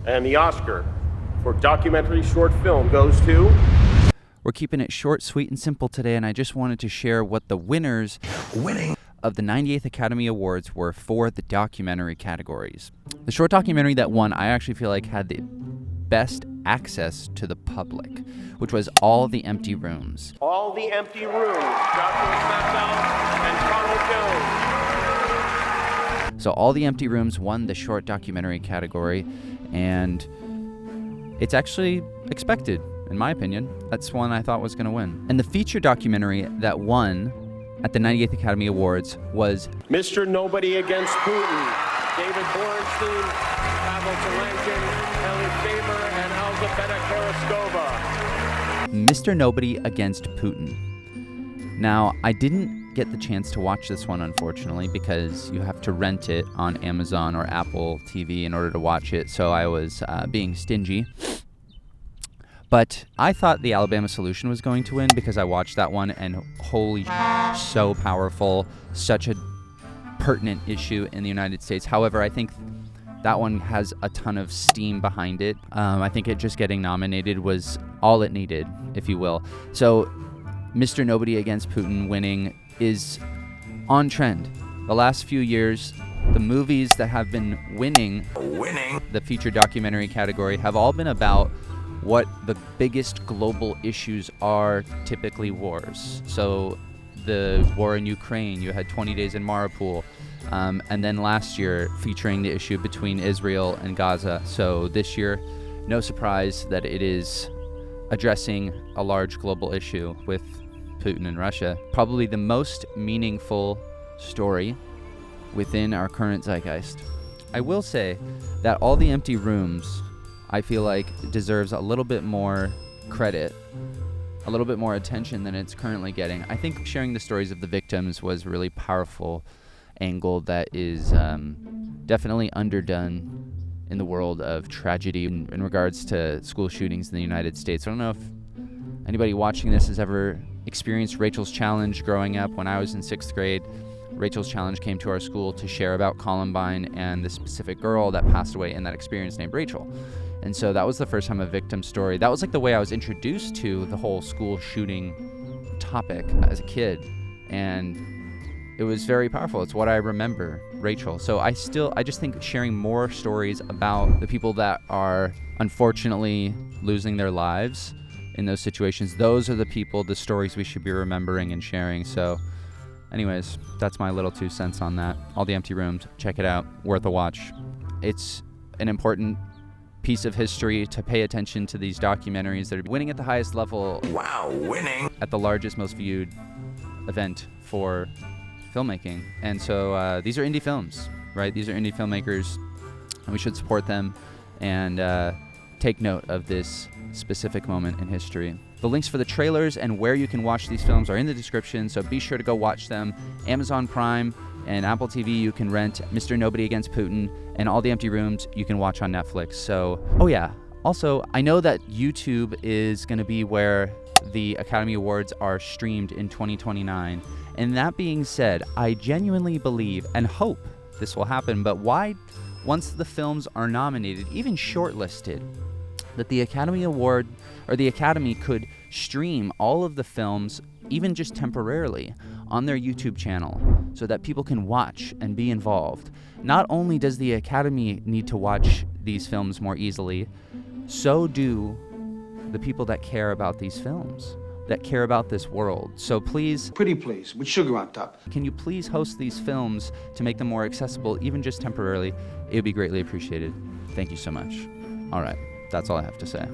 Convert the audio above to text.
And the Oscar for documentary short film goes to... We're keeping it short, sweet, and simple today, and I just wanted to share what the winners of the 98th Academy Awards were for the documentary categories. The short documentary that won, I actually feel like had the best access to the public, which was All the Empty Rooms. All the Empty Rooms, Joshua Smackbell and Connell Jones. So All the Empty Rooms won the short documentary category, and it's actually expected, in my opinion. That's one I thought was going to win. And the feature documentary that won at the 98th Academy Awards was Mr. Nobody Against Putin. David Borenstein, Pavel Telenkin, Ellie Faber, and Elzbieta Karaskova. Mr. Nobody Against Putin. Now, I didn't get the chance to watch this one, unfortunately, because you have to rent it on Amazon or Apple TV in order to watch it, so I was being stingy. But I thought The Alabama Solution was going to win because I watched that one, and holy so powerful, such a pertinent issue in the United States. However, I think that one has a ton of steam behind it. I think it just getting nominated was all it needed, if you will. So Mr. Nobody Against Putin winning is on trend. The last few years, the movies that have been winning the feature documentary category have all been about what the biggest global issues are, typically wars. So the war in Ukraine, you had 20 Days in Mariupol, and then last year featuring the issue between Israel and Gaza. So this year, no surprise that it is addressing a large global issue with Putin and Russia. Probably the most meaningful story within our current zeitgeist. I will say that All the Empty Rooms, I feel like, deserves a little bit more credit, a little bit more attention than it's currently getting. I think sharing the stories of the victims was a really powerful angle that is definitely underdone in the world of tragedy in regards to school shootings in the United States. I don't know if anybody watching this has ever experienced Rachel's Challenge growing up. When I was in 6th grade, Rachel's Challenge came to our school to share about Columbine and the specific girl that passed away in that experience named Rachel. And so that was the first time a victim story. That was like the way I was introduced to the whole school shooting topic as a kid. And it was very powerful. It's what I remember, Rachel. So I just think sharing more stories about the people that are unfortunately losing their lives in those situations, those are the people, the stories we should be remembering and sharing. So anyways, that's my little 2 cents on that. All the Empty Rooms, check it out, worth a watch. It's an important piece of history to pay attention to these documentaries that are winning at the highest level. Wow, winning! At the largest, most viewed event for filmmaking. And so these are indie films, right? These are indie filmmakers, and we should support them and take note of this specific moment in history. The links for the trailers and where you can watch these films are in the description, so be sure to go watch them. Amazon Prime and Apple TV, you can rent Mr. Nobody Against Putin, and All the Empty Rooms you can watch on Netflix. So, oh yeah, also, I know that YouTube is going to be where the Academy Awards are streamed in 2029. And that being said, I genuinely believe and hope this will happen, but why, once the films are nominated, even shortlisted, that the Academy Award or the Academy could stream all of the films, even just temporarily, on their YouTube channel so that people can watch and be involved. Not only does the Academy need to watch these films more easily, so do the people that care about these films, that care about this world. So please, pretty please, with sugar on top, can you please host these films to make them more accessible, even just temporarily? It would be greatly appreciated. Thank you so much. All right, that's all I have to say.